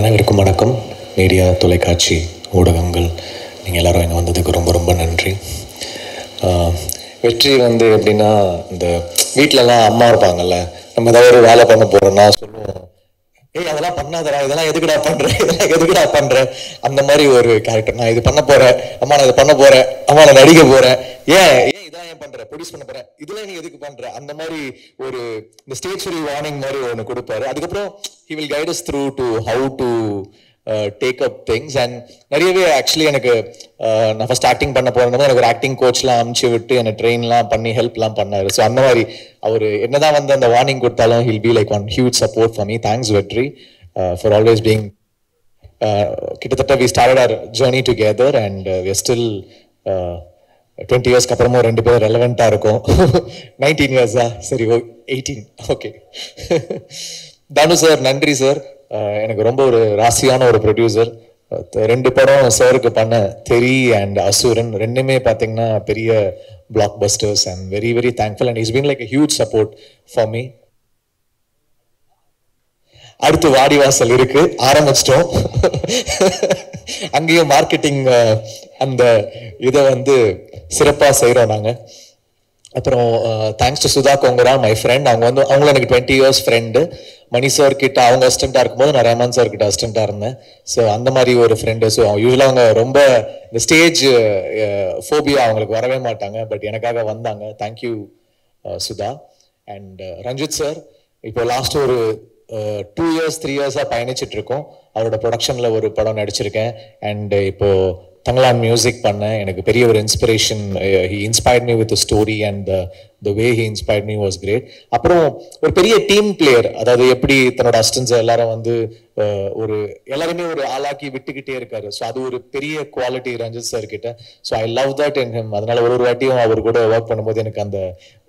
அனைவருக்கும் வணக்கம். மீடியா, தொலைக்காட்சி, ஊடகங்கள் நீங்கள் எல்லோரும் இங்கே வந்ததுக்கு ரொம்ப ரொம்ப நன்றி. வெற்றி எப்படின்னா, இந்த வீட்டிலலாம் அம்மா இருப்பாங்கல்ல, நம்ம ஏதாவது ஒரு வேலை பண்ண போகிறோம்னா சொல்லுவோம், ஏய் அதெல்லாம் பண்ணாதடா, இதெல்லாம் எதுக்குடா பண்ணுறேன், இதெல்லாம் எதுக்குடா பண்ணுறேன், அந்த மாதிரி ஒரு கேரக்டர். நான் இது பண்ண போகிறேன் அம்மா, நான் இது பண்ண போகிறேன் அம்மா, நான் நடிக்க போகிறேன், ஏன் இதான் ஏன் பண்ணுறேன், ப்ரொடியூஸ் பண்ண போகிறேன், இதெல்லாம் நீ எதுக்கு பண்ணுற, அந்த மாதிரி ஒரு இந்த ஸ்டேஜ் வார்னிங் மாதிரி ஒன்று கொடுப்பாரு. அதுக்கப்புறம் he will guide us through to how to take up things. And நிறையவே ஆக்சுவலி எனக்கு நான் ஃபர்ஸ்ட் ஆக்டிங் பண்ண போகிறேன், எனக்கு ஒரு ஆக்டிங் கோச்லாம் அமுச்சு விட்டு என்னை ட்ரெயின்லாம் பண்ணி ஹெல்ப்லாம் பண்ணார். ஸோ அந்த மாதிரி அவர் என்னதான் அந்த வார்னிங் கொடுத்தாலும் he'll be like one huge support for me. Thanks Vetri for always being கிட்டத்தட்ட we started our journey together and we are still 20 இயர்ஸ்க்கு அப்புறமும் ரெண்டு பேரும் ரெலவெண்ட்டாக இருக்கும். 19 இயர்ஸா, சரி 18, ஓகே. தானு சார் நன்றி சார், எனக்கு ரொம்ப ஒரு ராசியான ஒரு ப்ரொடியூசர். ரெண்டு படம் சாருக்கு பண்ண தெரி அண்ட் அசுரன் ரெண்டுமே பார்த்தீங்கன்னா பெரிய blockbusters. And very very thankful and is been like a huge support for me. அடுத்து வாடிவாசல் இருக்கு, ஆரம்பிச்சிட்டோம். அங்கேயும் மார்க்கெட்டிங் அந்த இதை சிறப்பாக செய்கிறோம் நாங்கள். அப்புறம் thanks to Sudha Kongara, my friend. அவங்களும் எனக்கு 20 இயர்ஸ் ஃப்ரெண்டு. மணி சார் கிட்ட அவங்க அசிஸ்டண்டாக இருக்கும்போது நான் ரஹ்மான் சார் கிட்ட அசிஸ்டண்டாக இருந்தேன். ஸோ அந்த மாதிரி ஒரு ஃப்ரெண்டு. ஸோ யூஸ்வலாக அவங்க ரொம்ப இந்த ஸ்டேஜ் ஃபோபியா அவங்களுக்கு வரவே மாட்டாங்க, பட் எனக்காக வந்தாங்க. Thank you Sudha. And Ranjith sir, இப்போ லாஸ்ட் ஒரு 2 இயர்ஸ் 3 இயர்ஸாக பயணிச்சுட்டு இருக்கோம். அவரோட ப்ரொடக்ஷனில் ஒரு படம் நடிச்சிருக்கேன். அண்ட் இப்போ தங்கலான் மியூசிக் பண்ணேன். எனக்கு பெரிய ஒரு inspiration. He inspired me with story and the way he inspired me was great. அப்புறம் ஒரு பெரிய டீம் பிளேயர், அதாவது எப்படி தன்னோட அசிஸ்டன்ஸ் எல்லாரும் ஒரு எல்லாருமே ஒரு ஆளாக்கி விட்டுக்கிட்டே இருக்காரு. ஸோ அது ஒரு பெரிய குவாலிட்டி ரஞ்சித் சார் கிட்ட. So I love that in him. அதனால ஒரு வாட்டியும் அவர் கூட ஒர்க் பண்ணும்போது எனக்கு அந்த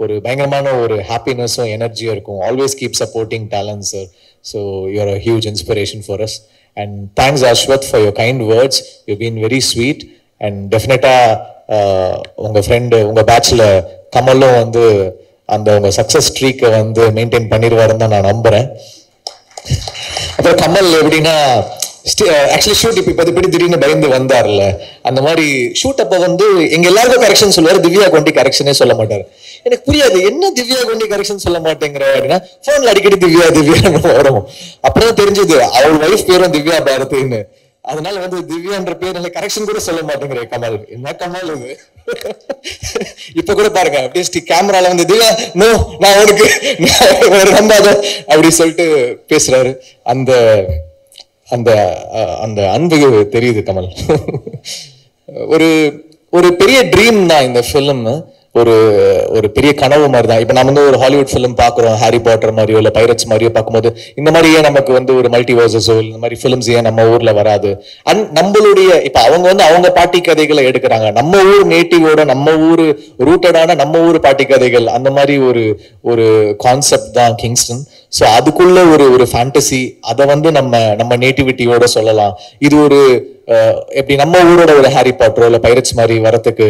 ஒரு பயங்கரமான ஒரு ஹாப்பினஸும் எனர்ஜியும் இருக்கும். Always keep supporting talent sir. So you are a huge inspiration for us. And thanks Ashwath for your kind words. You've been very sweet. And definitely உங்க ஃப்ரெண்டு உங்க பேட்ச்ல கமலும் அந்த உங்க சக்சஸ் ஸ்ட்ரீக்கை மெயின்டைன் பண்ணிடுவாருன்னு தான் நான் நம்புறேன். அப்புறம் கமல் எப்படின்னா, ஆக்சுவலி ஷூட் இப்போ இப்படி திடீர்னு பயந்து வந்தார்ல, அந்த மாதிரி ஷூட் அப்போ எங்க எல்லாருக்கும் கரெக்ஷன் சொல்லுவார், திவ்யா கொண்டி கரெக்ஷனே சொல்ல மாட்டார். எனக்கு புரியாது, என்ன திவ்யா கொண்டி கரெக்ஷன் சொல்ல மாட்டேங்கிற அப்படின்னா, போன்ல அடிக்கடி திவ்யா திவ்யான்னு வரும். அப்படிதான் தெரிஞ்சது அவர் வைஃப் பேரும் திவ்யா பாரதின்னு. அதனால திவ்யான்ற பேர் கரெக்ஷன் கூட சொல்ல மாட்டேங்கிற கமல். என்ன கமல் இது? இப்ப கூட பாருங்க, அப்படியே கேமரால திவ்யா நோ நான் அவனுக்கு நம்பாத அப்படி சொல்லிட்டு பேசுறாரு. அந்த அந்த அந்த அன்பு தெரியுது கமல். ஒரு ஒரு பெரிய ட்ரீம் தான் இந்த ஃபிலிம். ஒரு ஒரு பெரிய கனவு மாதிரி தான். இப்போ நம்ம ஒரு ஹாலிவுட் ஃபிலிம் பார்க்குறோம், ஹாரி பாட்டர் மாதிரியோ இல்லை பைரட்ஸ் மாதிரியோ பார்க்கும்போது இந்த மாதிரி ஏன் நமக்கு ஒரு மல்டிவர்சஸோ இந்த மாதிரி ஃபிலிம்ஸ் ஏன் நம்ம ஊர்ல வராது? நம்மளுடைய இப்போ அவங்க பாட்டி கதைகளை எடுக்கிறாங்க, நம்ம ஊர் நேட்டிவோட நம்ம ஊர் ரூட்டடான நம்ம ஊர் பாட்டி கதைகள், அந்த மாதிரி ஒரு ஒரு கான்செப்ட் தான் கிங்ஸ்டன். ஸோ அதுக்குள்ள ஒரு ஒரு ஃபேண்டசி, அதை நம்ம நேட்டிவிட்டியோட சொல்லலாம். இது ஒரு எப்படி நம்ம ஊரோட ஒரு ஹாரி பாட்டரோ இல்லை பைரட்ஸ் மாதிரி வரத்துக்கு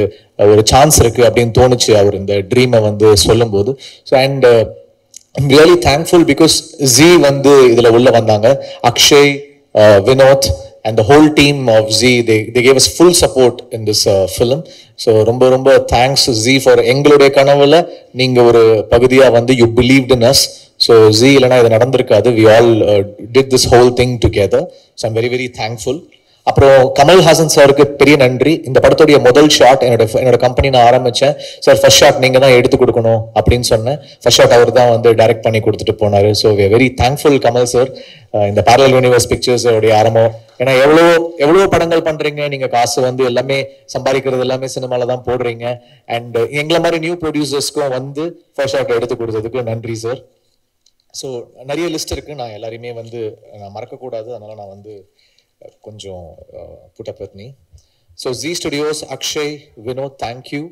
ஒரு சான்ஸ் இருக்கு அப்படின்னு தோணுச்சு அவர் இந்த ட்ரீமை சொல்லும் போது. So and I'm really thankful because G இதுல உள்ள வந்தாங்க. Akshay, Vinod and the whole team of Z, they gave us full support in this film. So ரொம்ப ரொம்ப thanks Z for எங்களுடைய கனவுல நீங்க ஒரு பகுதியா you believed in us. So Z இல்லனா இது நடந்திருக்காது. We all did this whole thing together. So I'm very very thankful. அப்புறம் கமல்ஹாசன் சாருக்கு பெரிய நன்றி. இந்த படத்துடைய முதல் ஷாட் என்னோட கம்பெனி நான் ஆரம்பிச்சேன். சார் ஃபர்ஸ்ட் ஷாட் நீங்க தான் எடுத்து கொடுக்கணும் அப்படின்னு சொன்னேன். ஃபர்ஸ்ட் ஷாட் அவர் தான் டைரக்ட் பண்ணி கொடுத்துட்டு போனாரு. So we are very thankful Kamal sir. இந்த பேரலல் யூனிவர்ஸ் பிக்சர்ஸ் உடைய ஆரம்பம். ஏன்னா எவ்வளோ படங்கள் பண்றீங்க, நீங்க காசு எல்லாமே சம்பாதிக்கிறது எல்லாமே சினிமால தான் போடுறீங்க. அண்ட் எங்களை மாதிரி நியூ ப்ரொடியூசர்ஸ்க்கும் ஃபர்ஸ்ட் ஷாட் எடுத்து கொடுத்ததுக்கு நன்றி சார். ஸோ நிறைய லிஸ்ட் இருக்கு, நான் எல்லாரையுமே நான் மறக்கக்கூடாது, அதனால நான் கொஞ்சம் put up with me. So Z Studios, Akshay, Vinod, thank you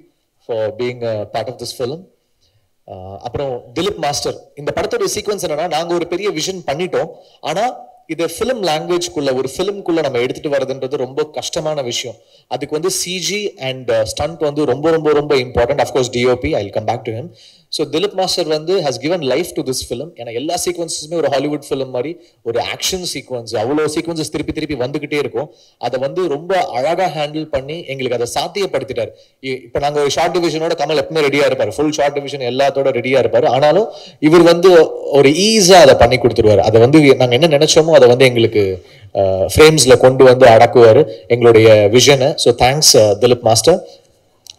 for being a part of this film. அப்புறம் திலீப் மாஸ்டர், இந்த படத்தோட சீக்வன்ஸ் என்னன்னா, நாங்க ஒரு பெரிய விஷன் பண்ணிட்டோம், ஆனா இது ஃபிலிம் லாங்குவேஜ்க்குள்ள ஒரு ஃபிலிம்குள்ள நம்ம எடுத்துட்டு வரதுன்றது ரொம்ப கஷ்டமான விஷயம். அதுக்கு வந்து சிஜி அண்ட் ஸ்டண்ட் வந்து ரொம்ப ரொம்ப ரொம்ப important. Of course DOP, I will come back to him. So Dileep master வந்து has given life to this film. ஏன்னா எல்லா சீக்வன்ஸுமே ஒரு ஹாலிவுட் ஃபிலிம் மாதிரி ஒரு ஆக்ஷன் சீக்வன்ஸ், அவ்வளோ சீக்வன்சஸ் திருப்பி திருப்பி வந்துகிட்டே இருக்கும். அதை வந்து ரொம்ப அழகா ஹேண்டில் பண்ணி எங்களுக்கு அதை சாத்தியப்படுத்திட்டார். இப்போ நாங்கள் ஒரு ஷார்ட் டிவிஷனோட கமல் எப்பவுமே ரெடியா இருப்பார், ஃபுல் ஷார்ட் டிவிஷன் எல்லாத்தோட ரெடியா இருப்பார். ஆனாலும் இவர் வந்து ஒரு ஈஸா அதை பண்ணி கொடுத்துருவார். அதை வந்து நாங்கள் என்ன நினைச்சோமோ அதை வந்து எங்களுக்கு ஃப்ரேம்ஸ்ல கொண்டு வந்து அடக்குவார் எங்களுடைய விஷனை. So thanks Dileep master.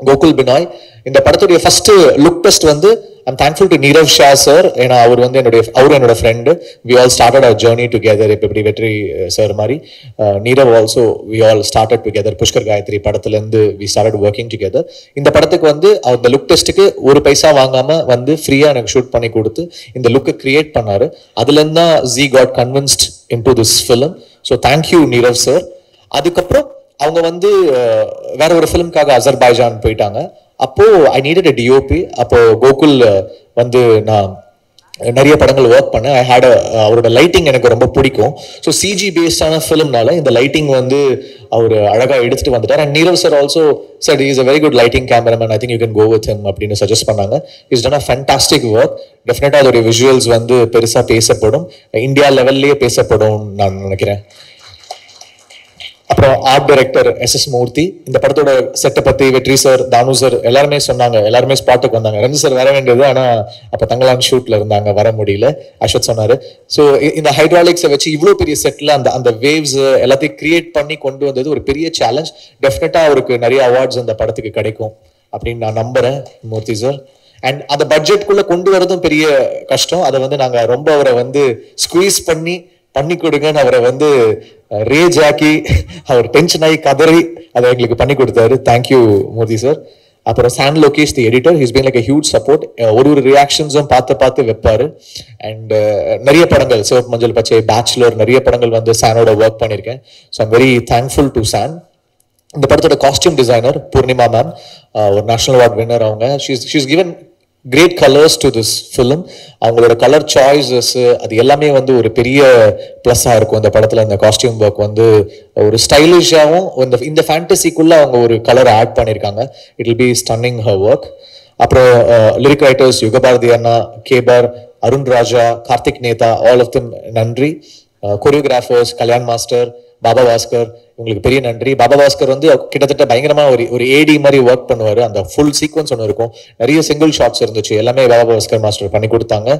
Gokul Binoy, இந்த படத்துடைய ஃபர்ஸ்ட் லுக் டெஸ்ட் வந்து I'm thankful to Neerav Shah sir. ஏன்னா அவர் வந்து என்னோட ஃப்ரெண்டு. வி ஆல் ஸ்டார்டட் அவர் ஜேர்னி டுகெதர். இப்போ இப்படி வெற்றி சார் மாதிரி Neerav also we all started together. Pushkar Gayathri படத்துலேருந்து வி ஸ்டார்டட் ஒர்க்கிங் டுகெதர். இந்த படத்துக்கு வந்து அந்த லுக் டெஸ்ட்டுக்கு ஒரு பைசா வாங்காம வந்து ஃப்ரீயா எனக்கு ஷூட் பண்ணி கொடுத்து இந்த லுக்கை கிரியேட் பண்ணாரு. அதுலேருந்து தான் ஜி got convinced into this film. So thank you Neerav sir. அதுக்கப்புறம் அவங்க வந்து வேற ஒரு ஃபிலிம்காக அசர்பைஜான் போயிட்டாங்க. அப்போ ஐ நீடட் அ டிஓபி. அப்போ கோகுல் வந்து நான் நிறைய படங்கள் ஒர்க் பண்ணேன். ஐ ஹேட் அவரோட லைட்டிங் எனக்கு ரொம்ப பிடிக்கும். ஸோ சிஜி பேஸ்டான ஃபிலிம்னால இந்த லைட்டிங் வந்து அவர் அழகாக எடுத்துட்டு வந்துட்டார். And Nirav sir also said he is a very good lighting cameraman, I think you can go with him அப்படின்னு சஜஸ்ட் பண்ணாங்க. he's done a fantastic work. டெஃபினட்டா அதோடைய விஷுவல்ஸ் வந்து பெருசா பேசப்படும், இந்தியா லெவல்லையே பேசப்படும் நான் நினைக்கிறேன். அப்புறம் ஆர்ட் டைரக்டர் எஸ் மூர்த்தி. இந்த படத்தோட செட்டை பத்தி வெற்றி சார், தானு சார் எல்லாருமே சொன்னாங்க. எல்லாருமே ஸ்பாட்டுக்கு வந்தாங்க. ரஞ்சி சார் வர வேண்டியது, ஆனா அப்ப தங்கலான் ஷூட்ல இருந்தாங்க, வர முடியல. அஸ்வத் சொன்னாரு. ஸோ இந்த ஹைட்ராலிக்ஸை வச்சு இவ்வளவு பெரிய செட்ல அந்த வேவ்ஸ் எல்லாத்தையும் கிரியேட் பண்ணி கொண்டு வந்தது ஒரு பெரிய சேலஞ்ச். டெஃபினட்டா அவருக்கு நிறைய அவார்ட்ஸ் அந்த படத்துக்கு கிடைக்கும் அப்படின்னு நான் நம்புறேன் மூர்த்தி சார். அண்ட் அந்த பட்ஜெட்குள்ள கொண்டு வரதும் பெரிய கஷ்டம். அதை வந்து நாங்க ரொம்ப அவரை வந்து ஸ்குவீஸ் பண்ணி கொடுங்கன்னு அவரை வந்து ரேஜ் ஆக்கி அவர் டென்ஷன் ஆகி கதறி அதை எங்களுக்கு பண்ணி கொடுத்தாரு. Thank you Murthy sir. அப்புறம் San Lokesh the editor, his been like a huge support. ஒரு ரியாக்ஷன்ஸும் பார்த்து வைப்பாரு. அண்ட் நிறைய படங்கள், சிவப்பு மஞ்சள் பச்சை, பேச்சுலர், நிறைய படங்கள் வந்து சானோட ஒர்க் பண்ணியிருக்கேன். So I'm very thankful to San. இந்த படத்தோட காஸ்டியூம் டிசைனர் பூர்ணிமா மேம், ஒரு நேஷனல் அவார்ட் வின்னர். அவங்க she's given great colours to this film. அவங்களோட கலர் சாய்ஸஸ் அது எல்லாமே வந்து ஒரு பெரிய ப்ளஸ்ஸாக இருக்கும் இந்த படத்தில். அந்த காஸ்டியூம் ஒர்க் வந்து ஒரு ஸ்டைலிஷாகவும் இந்த ஃபேண்டசிக்குள்ள அவங்க ஒரு கலர் ஆட் பண்ணியிருக்காங்க. It will be stunning her work. அப்புறம் லிரிக் ரைட்டர்ஸ் யுகபாரதி அண்ணா, கேபார், Arun Raja, Karthik Netha, all of them நன்றி. கொரியோகிராஃபர்ஸ் கல்யாண் மாஸ்டர், பாபா பாஸ்கர், உங்களுக்கு பெரிய நன்றி. பாபா பாஸ்கர் வந்து கிட்டத்தட்ட பயங்கரமா ஒரு ஏடி மாதிரி ஒர்க் பண்ணுவாரு. அந்த ஃபுல் சீக்வன்ஸ் ஒன்று இருக்கும், நிறைய சிங்கிள் ஷாட்ஸ் இருந்துச்சு, எல்லாமே பாபா பாஸ்கர் மாஸ்டர் பண்ணி கொடுத்தாங்க.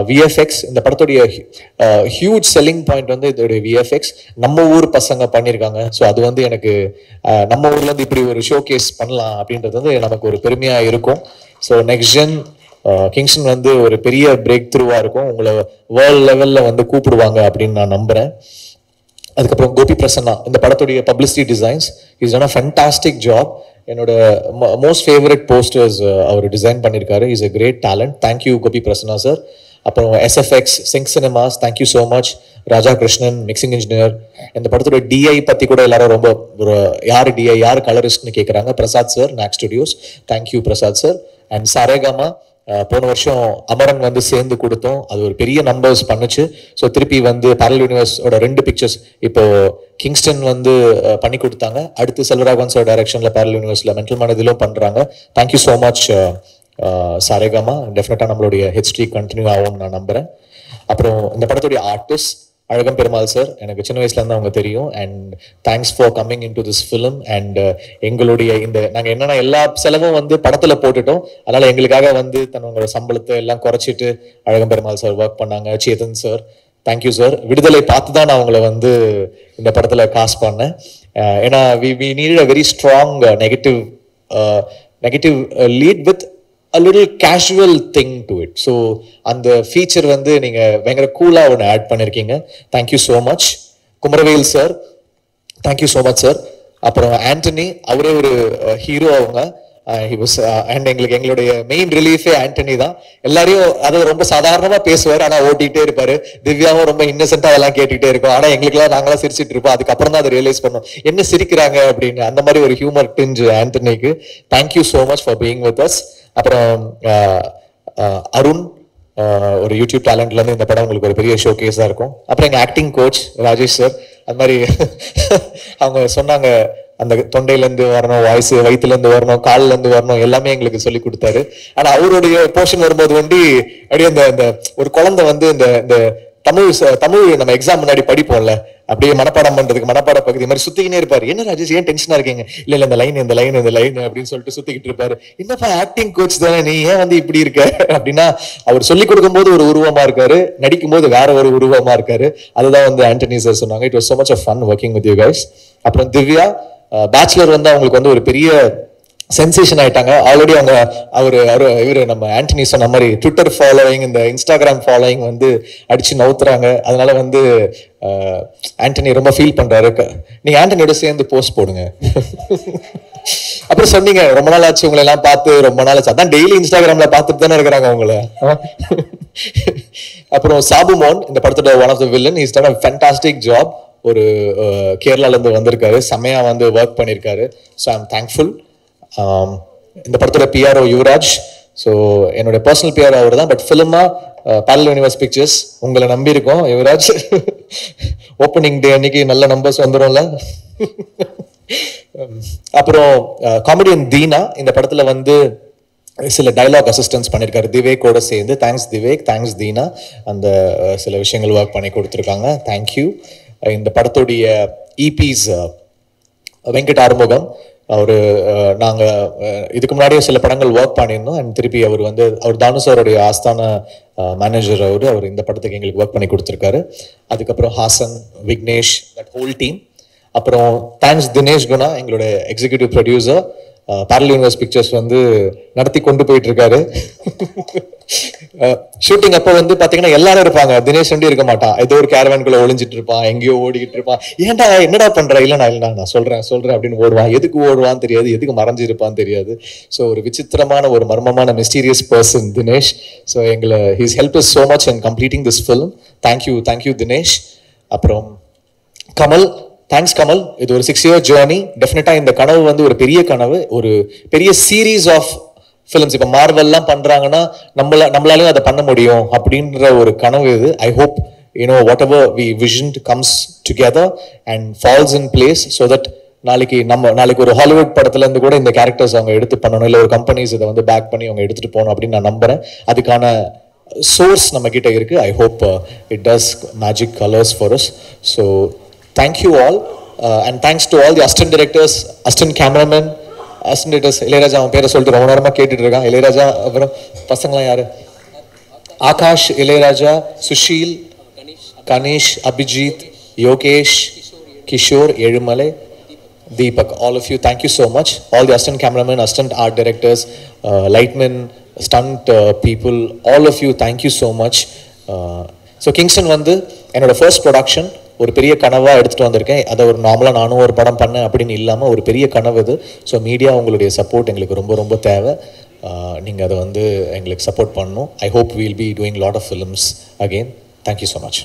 விஎஃப்எக்ஸ், இந்த படத்துடைய ஹியூஜ் செல்லிங் பாயிண்ட் வந்து இதோடைய விஎஃப்எக்ஸ் நம்ம ஊர் பசங்க பண்ணியிருக்காங்க. ஸோ அது வந்து எனக்கு நம்ம ஊர்ல இருந்து இப்படி ஒரு ஷோ கேஸ் பண்ணலாம் அப்படின்றது வந்து நமக்கு ஒரு பெருமையா இருக்கும். ஸோ நெக்ஸ்ட் ஜென் கிங்ஸ்டன் வந்து ஒரு பெரிய பிரேக் த்ரூவா இருக்கும். உங்களை வேர்ல்ட் லெவல்ல வந்து கூப்பிடுவாங்க அப்படின்னு நான் நம்புறேன். அதுக்கப்புறம் கோபி பிரசன்னா, இந்த படத்துடைய publicity designs, is done a fantastic job. என்னோட மோஸ்ட் ஃபேவரட் போஸ்டர்ஸ் அவர் டிசைன் பண்ணியிருக்காரு. Is a great talent. Thank you Gopi Prasanna sir. அப்புறம் SFX, sync cinemas, thank you so much. Raja Krishnan mixing engineer. இந்த படத்தோட டிஐ பற்றி கூட எல்லாரும் ரொம்ப யார் டிஐ யார் கலரிஸ்ட்னு கேட்குறாங்க. Prasad sir, knock studios, thank you Prasad sir. And Saregama, போன வருஷம் அமரன் வந்து சேர்ந்து கொடுத்தோம், அது ஒரு பெரிய நம்பர்ஸ் பண்ணுச்சு. ஸோ திருப்பி வந்து பேரல் யூனிவர்ஸோட 2 பிக்சர்ஸ் இப்போ கிங்ஸ்டன் வந்து பண்ணி கொடுத்தாங்க. அடுத்து செல்வராகவன்ஸோட டைரக்ஷன்ல பேரல் யூனிவர்ஸ்ல மென்டல் மனதிலும் பண்றாங்க. Thank you so much Saregama. டெஃபினட்டா நம்மளுடைய ஹிஸ்டரி கண்டினியூ ஆகும்னு நான் நம்புறேன். அப்புறம் இந்த படத்துடைய ஆர்டிஸ்ட் அழகம் பெருமாள் சார், எனக்கு சின்ன வயசுல இருந்து அவங்க தெரியும். And thanks for coming in to this film. And எங்களுடைய நாங்கள் என்னன்னா எல்லா செலவும் வந்து படத்துல போட்டுட்டோம். அதனால எங்களுக்காக வந்து தன்னோட சம்பளத்தை எல்லாம் குறைச்சிட்டு அழகம் பெருமாள் சார் ஒர்க் பண்ணாங்க. Chetan sir, thank you sir. விடுதலை பார்த்து தான் நான் அவங்கள வந்து இந்த படத்துல காஸ்ட் பண்ணேன். ஏன்னா we need a very strong negative lead with a little casual thing to it. So அந்த ஃபீச்சர் வந்து நீங்க பயங்கர கூலா ஒன்று ஆட் பண்ணிருக்கீங்க. Thank you so much. Kumaravel sir, thank you so much sir. அப்புறம் ஆண்டனி, அவரே ஒரு ஹீரோ. அவங்க அண்ட் எங்களுடைய மெயின் ரிலீஃபே ஆண்டனி தான். எல்லாரையும் அதை ரொம்ப சாதாரணமா பேசுவார், ஆனா ஓட்டிகிட்டே இருப்பாரு. திவ்யாவும் ரொம்ப இன்னசென்டா அதெல்லாம் கேட்டுக்கிட்டே இருக்கும். ஆனா எங்களுக்குலாம் நாங்களாம் சிரிச்சிட்டு இருப்போம். அதுக்கப்புறம் தான் அதை ரியலைஸ் பண்ணோம் என்ன சிரிக்கிறாங்க அப்படின்னு. அந்த மாதிரி ஒரு ஹியூமர் டிஞ்ச் ஆண்டனிக்கு. Thank you so much for being with us. அப்புறம் அருண், ஒரு யூடியூப் டேலண்ட்லேருந்து இந்த படம் உங்களுக்கு ஒரு பெரிய ஷோ கேஸாக இருக்கும். அப்புறம் எங்கள் ஆக்டிங் கோச் ராஜேஷ் சார், அது மாதிரி அவங்க சொன்னாங்க அந்த தொண்டையிலேருந்து வரணும், வாய்ஸ் வயிற்றுலேருந்து வரணும், கால்லேருந்து வரணும், எல்லாமே எங்களுக்கு சொல்லி கொடுத்தாரு. ஆனால் அவருடைய போர்ஷன் வரும்போது அப்படியே அந்த ஒரு குழந்தை இந்த தமிழ் நம்ம எக்ஸாம் முன்னாடி படிப்போம்ல, அப்படியே மனப்பாடம் பண்றதுக்கு மனப்பாட பகுதி மாதிரி சுத்திக்கினே இருப்பாரு. என்ன ராஜேஷ் ஏன் டென்ஷனா இருக்கீங்க? இல்ல இந்த லைன் அப்படின்னு சொல்லிட்டு சுத்திக்கிட்டு இருப்பாரு. என்னப்பா ஆக்டிங் கோச் தானே, நீ ஏன் இப்படி இருக்க அப்படின்னா, அவர் சொல்லி கொடுக்கும் போது ஒரு உருவமா இருக்காரு, நடிக்கும் போது வேற ஒரு உருவமா இருக்காரு. அதுதான் ஆண்டனி சார் சொன்னாங்க. It was so much of fun working with you guys. அப்புறம் திவ்யா பேச்சுலர் அவங்களுக்கு ஒரு பெரிய சென்சேஷன் ஆயிட்டாங்க. ஆல்ரெடி இவரு நம்ம ஆண்டனி சொன்ன மாதிரி ட்விட்டர் ஃபாலோவிங், இந்த இன்ஸ்டாகிராம் ஃபாலோவிங் அடிச்சு நவுத்துறாங்க. அதனால ஆண்டனி ரொம்ப ஃபீல் பண்றாரு. நீங்க ஆண்டனியோட சேர்ந்து போஸ்ட் போடுங்க. அப்புறம் சொன்னீங்க ரொம்ப நாள் ஆச்சு உங்களை எல்லாம் பார்த்து, ரொம்ப நாள் ஆச்சு. அதான் டெய்லி இன்ஸ்டாகிராம்ல பார்த்துட்டு தானே இருக்கிறாங்க உங்களை. அப்புறம் சாபுமோன் இந்த படத்தோட one of the villain. Is done a fantastic job. ஒரு கேரளால இருந்து வந்திருக்காரு, செம்மையா ஒர்க் பண்ணிருக்காரு. So I am thankful. இந்த படத்தோட பிஆர்ஓ யுவராஜ். ஸோ என்னோட பர்சனல் பிஆர்ஓ அவர் தான், பட் ஃபிலிமா பேரலல் யூனிவர்ஸ் பிக்சர்ஸ் உங்களை நம்பி இருக்கோம் யுவராஜ். ஓப்பனிங் டே அன்னைக்கு நல்ல நம்பர்ஸ் வந்துடும்ல. அப்புறம் காமெடியன் தீனா இந்த படத்துல சில டைலாக் அசிஸ்டன்ஸ் பண்ணியிருக்காரு திவேக்கோட சேர்ந்து. Thanks Divek, thanks Deena. அந்த சில விஷயங்கள் ஒர்க் பண்ணி கொடுத்துருக்காங்க. தேங்க்யூ. இந்த படத்துடைய இபிஸ் வெங்கட் ஆறுமுகம், நாங்கள் இதுக்கு முன்னாடியே சில படங்கள் ஒர்க் பண்ணியிருந்தோம். அண்ட் திருப்பி அவர் தானு சாருடைய ஆஸ்தான மேனேஜர். அவர் இந்த படத்துக்கு எங்களுக்கு ஒர்க் பண்ணி கொடுத்துருக்காரு. அதுக்கப்புறம் Hassan, Vignesh, that whole team. அப்புறம் தேங்க்ஸ் தினேஷ் குணா, எங்களோட executive producer. Parallel universe pictures நடத்தி கொண்டு போயிட்டு இருக்காரு. ஷூட்டிங் அப்போ பாத்தீங்கன்னா எல்லாரும் இருப்பாங்க, தினேஷ் இருக்க மாட்டான். ஏதோ ஒரு கேரவான்குள்ள ஒளிஞ்சிட்டு இருப்பான், எங்கேயோ ஓடிக்கிட்டு இருப்பான். ஏன்டா என்னடா பண்ற? இல்லைண்ணா நான் சொல்றேன் அப்படின்னு ஓடுவான். எதுக்கு ஓடுவான்னு தெரியாது, எதுக்கு மறைஞ்சிருப்பான்னு தெரியாது. ஸோ ஒரு விசித்திரமான ஒரு மர்மமான mysterious person Dinesh. So his help is so much in completing this film. Thank you Dinesh. அப்புறம் கமல், தேங்க்ஸ் கமல். இது ஒரு 6-year ஜேர்னி. டெஃபினட்டா இந்த கனவு ஒரு பெரிய கனவு, ஒரு பெரிய சீரீஸ் ஆஃப் ஃபிலிம்ஸ். இப்போ மார்வெல்லாம் பண்றாங்கன்னா நம்மளாலையும் அதை பண்ண முடியும் அப்படின்ற ஒரு கனவு இது. I hope whatever we visioned comes together and falls in place so that நாளைக்கு ஒரு ஹாலிவுட் படத்துல இருந்து கூட இந்த கேரக்டர்ஸ் அவங்க எடுத்து பண்ணணும், இல்லை ஒரு கம்பெனிஸ் இதை பேக் பண்ணி அவங்க எடுத்துட்டு போகணும் அப்படின்னு நான் நம்புறேன். அதுக்கான சோர்ஸ் நம்ம கிட்ட இருக்கு. I hope it does magic colors for us. So thank you all, and thanks to all the assistant directors, assistant cameramen, assistant directors. Ilaiyaraaja அவன் பேரை சொல்லிட்டு ரொம்ப நேரமா கேட்டுட்டு இருக்கான். இளையராஜா. அப்புறம் பசங்களாம் யாரு? Akash, Ilaiyaraaja, Sushil, Ganesh, Abhijit, Yogesh, Kishore, Ezhumalai, Deepak, all of you, thank you so much. All the assistant cameramen, assistant art directors, lightmen, stunt people, all of you, thank you so much. So Kingston என்னோட ஃபர்ஸ்ட் ப்ரொடக்ஷன், ஒரு பெரிய கனவாக எடுத்துகிட்டு வந்திருக்கேன். அதை ஒரு நார்மலாக நானும் ஒரு படம் பண்ணேன் அப்படின்னு இல்லாமல் ஒரு பெரிய கனவு இது. ஸோ மீடியா உங்களுடைய சப்போர்ட் எங்களுக்கு ரொம்ப ரொம்ப தேவை. நீங்கள் அதை எங்களுக்கு சப்போர்ட் பண்ணணும். I hope we'll be doing lot of films again. Thank you so much.